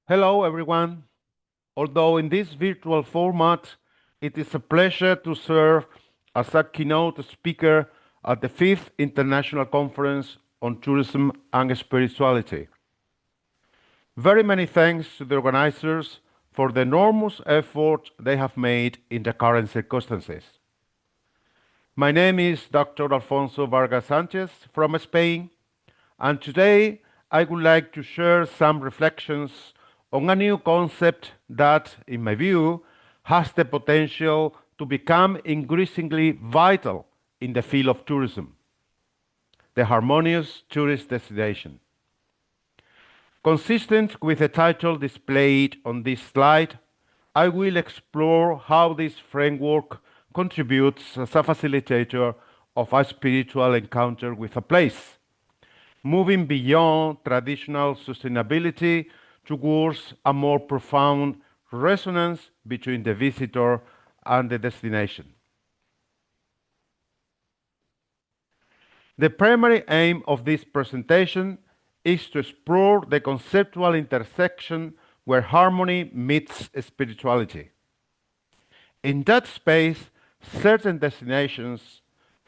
Hello, everyone. Although in this virtual format, it is a pleasure to serve as a keynote speaker at the 5th International Conference on Tourism and Spirituality. Very many thanks to the organizers for the enormous effort they have made in the current circumstances. My name is Dr. Alfonso Vargas-Sánchez from Spain, and today I would like to share some reflections on a new concept that, in my view, has the potential to become increasingly vital in the field of tourism: the harmonious tourist destination. Consistent with the title displayed on this slide, I will explore how this framework contributes as a facilitator of a spiritual encounter with a place, moving beyond traditional sustainability towards a more profound resonance between the visitor and the destination. The primary aim of this presentation is to explore the conceptual intersection where harmony meets spirituality. In that space, certain destinations,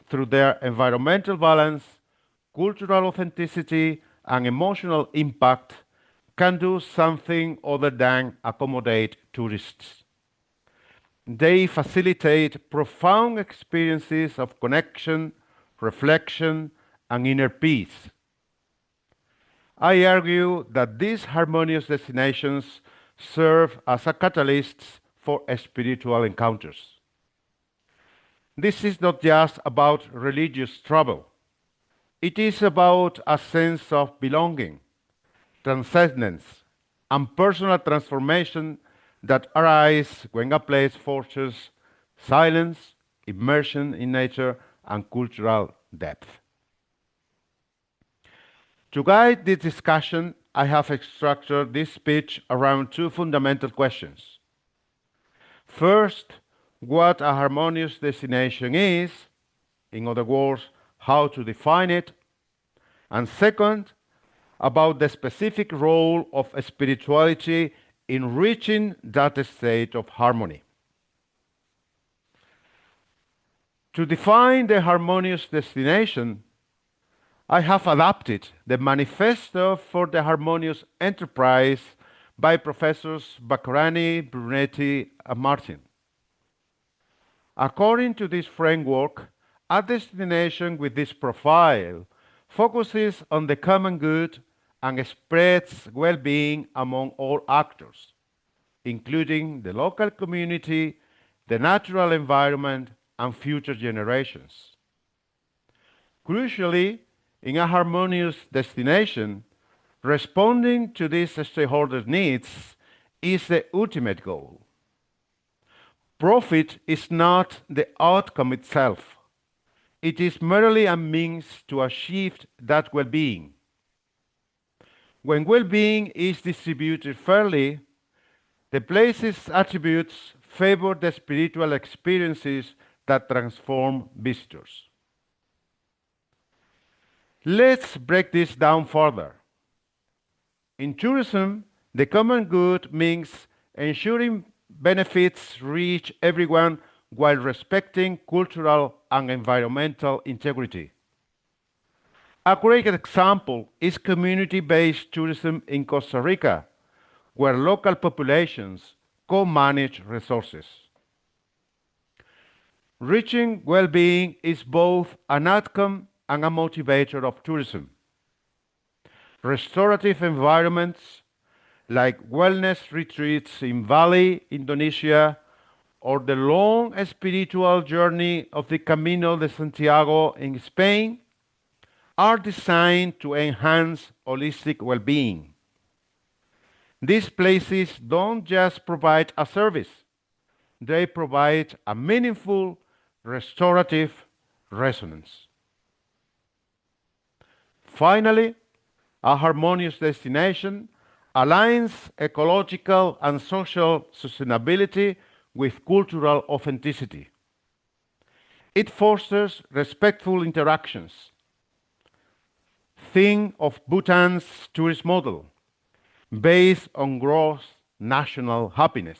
through their environmental balance, cultural authenticity, and emotional impact, can do something other than accommodate tourists. They facilitate profound experiences of connection, reflection, and inner peace. I argue that these harmonious destinations serve as a catalyst for spiritual encounters. This is not just about religious travel. It is about a sense of belonging, transcendence, and personal transformation that arise when a place fosters silence, immersion in nature, and cultural depth. To guide this discussion, I have structured this speech around two fundamental questions. First, what a harmonious destination is, in other words, how to define it, and second, about the specific role of spirituality in reaching that state of harmony. To define the harmonious destination, I have adapted the Manifesto for the Harmonious Enterprise by Professors Baccarani, Brunetti, and Martin. According to this framework, a destination with this profile focuses on the common good and spreads well-being among all actors, including the local community, the natural environment, and future generations. Crucially, in a harmonious destination, responding to these stakeholder needs is the ultimate goal. Profit is not the outcome itself. It is merely a means to achieve that well-being. When well-being is distributed fairly, the place's attributes favor the spiritual experiences that transform visitors. Let's break this down further. In tourism, the common good means ensuring benefits reach everyone while respecting cultural and environmental integrity. A great example is community-based tourism in Costa Rica, where local populations co-manage resources. Reaching well-being is both an outcome and a motivator of tourism. Restorative environments like wellness retreats in Bali, Indonesia, or the long spiritual journey of the Camino de Santiago in Spain are designed to enhance holistic well-being. These places don't just provide a service, they provide a meaningful restorative resonance. Finally, a harmonious destination aligns ecological and social sustainability with cultural authenticity. It fosters respectful interactions. Think of Bhutan's tourist model. based on gross national happiness.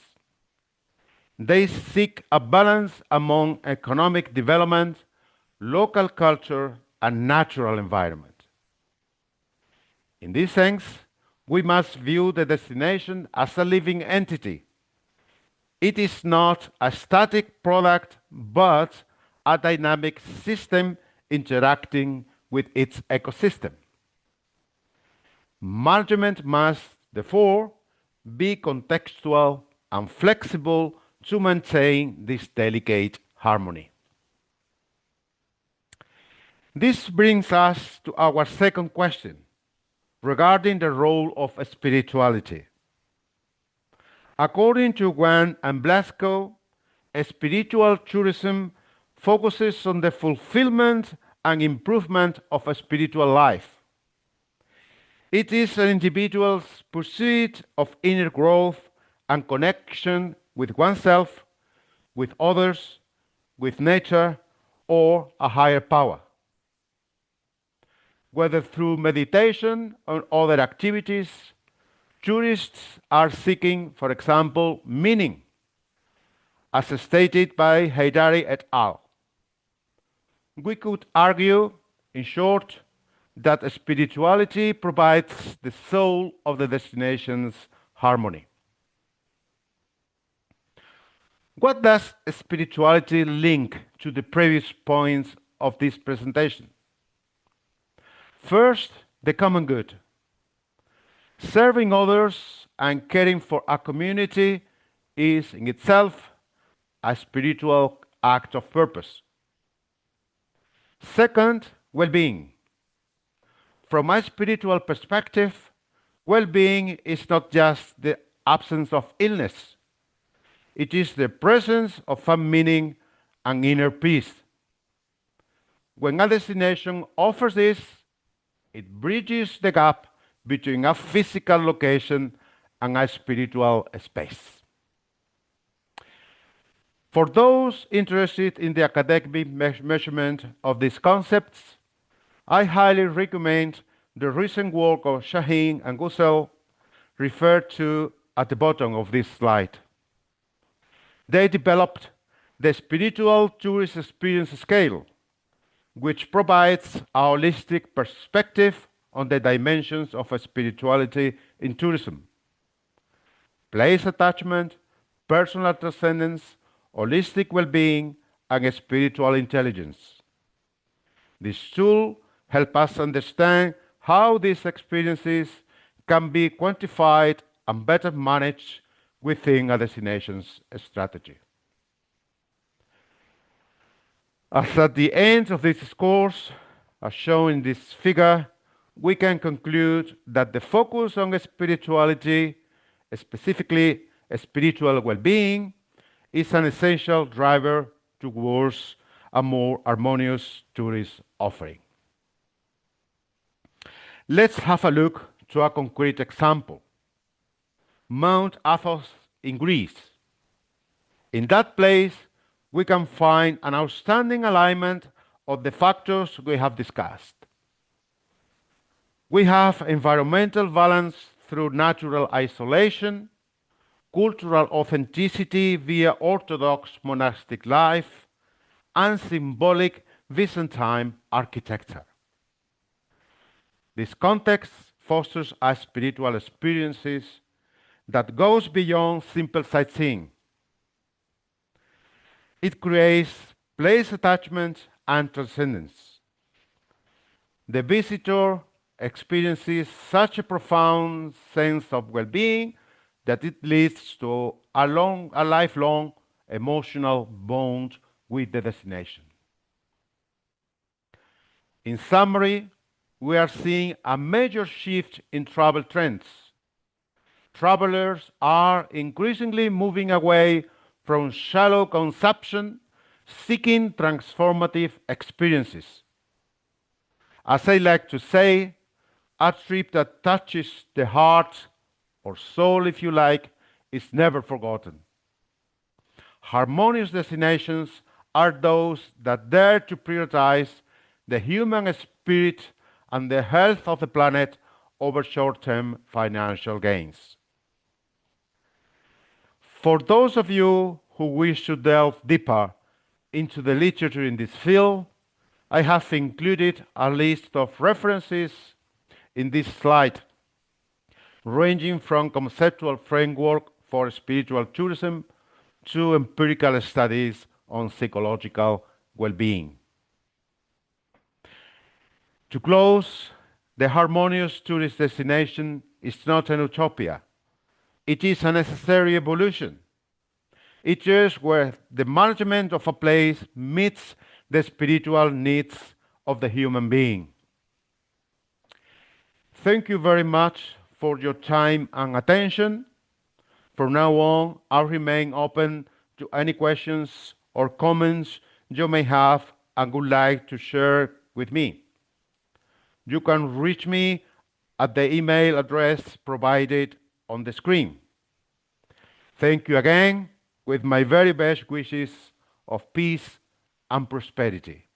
They seek a balance among economic development, local culture, and natural environment. In this sense, we must view the destination as a living entity. It is not a static product, but a dynamic system interacting with its ecosystem. Management must, therefore, be contextual and flexible to maintain this delicate harmony. This brings us to our second question regarding the role of spirituality. According to Juan and Blasco, spiritual tourism focuses on the fulfillment and improvement of a spiritual life. It is an individual's pursuit of inner growth and connection with oneself, with others, with nature, or a higher power. Whether through meditation or other activities, tourists are seeking, for example, meaning, as stated by Haidari et al. We could argue, in short, that spirituality provides the soul of the destination's harmony. What does spirituality link to the previous points of this presentation? First, the common good. Serving others and caring for a community is in itself a spiritual act of purpose. Second, well-being. From a spiritual perspective, well-being is not just the absence of illness. It is the presence of a meaning and inner peace. When a destination offers this, it bridges the gap between a physical location and a spiritual space. For those interested in the academic measurement of these concepts, I highly recommend the recent work of Shaheen and Gusel, referred to at the bottom of this slide. They developed the Spiritual Tourist Experience Scale, which provides a holistic perspective on the dimensions of spirituality in tourism: place attachment, personal transcendence, holistic well-being, and spiritual intelligence. This tool helps us understand how these experiences can be quantified and better managed within a destination's strategy. As at the end of this course, as shown in this figure, we can conclude that the focus on spirituality, specifically spiritual well-being, is an essential driver towards a more harmonious tourist offering. Let's have a look to a concrete example. Mount Athos in Greece. In that place, we can find an outstanding alignment of the factors we have discussed. We have environmental balance through natural isolation, cultural authenticity via Orthodox monastic life, and symbolic Byzantine architecture. This context fosters a spiritual experiences that goes beyond simple sightseeing. It creates place attachment and transcendence. The visitor experiences such a profound sense of well-being that it leads to a lifelong emotional bond with the destination. In summary, we are seeing a major shift in travel trends. Travelers are increasingly moving away from shallow consumption, seeking transformative experiences. As I like to say, a trip that touches the heart, or soul if you like, is never forgotten. Harmonious destinations are those that dare to prioritize the human spirit and the health of the planet over short-term financial gains. For those of you who wish to delve deeper into the literature in this field, I have included a list of references in this slide, ranging from conceptual framework for spiritual tourism to empirical studies on psychological well-being. To close, the Harmonious tourist destination is not an utopia. It is a necessary evolution. It is where the management of a place meets the spiritual needs of the human being. Thank you very much for your time and attention. From now on, I'll remain open to any questions or comments you may have and would like to share with me. You can reach me at the email address provided on the screen. Thank you again, with my very best wishes of peace and prosperity.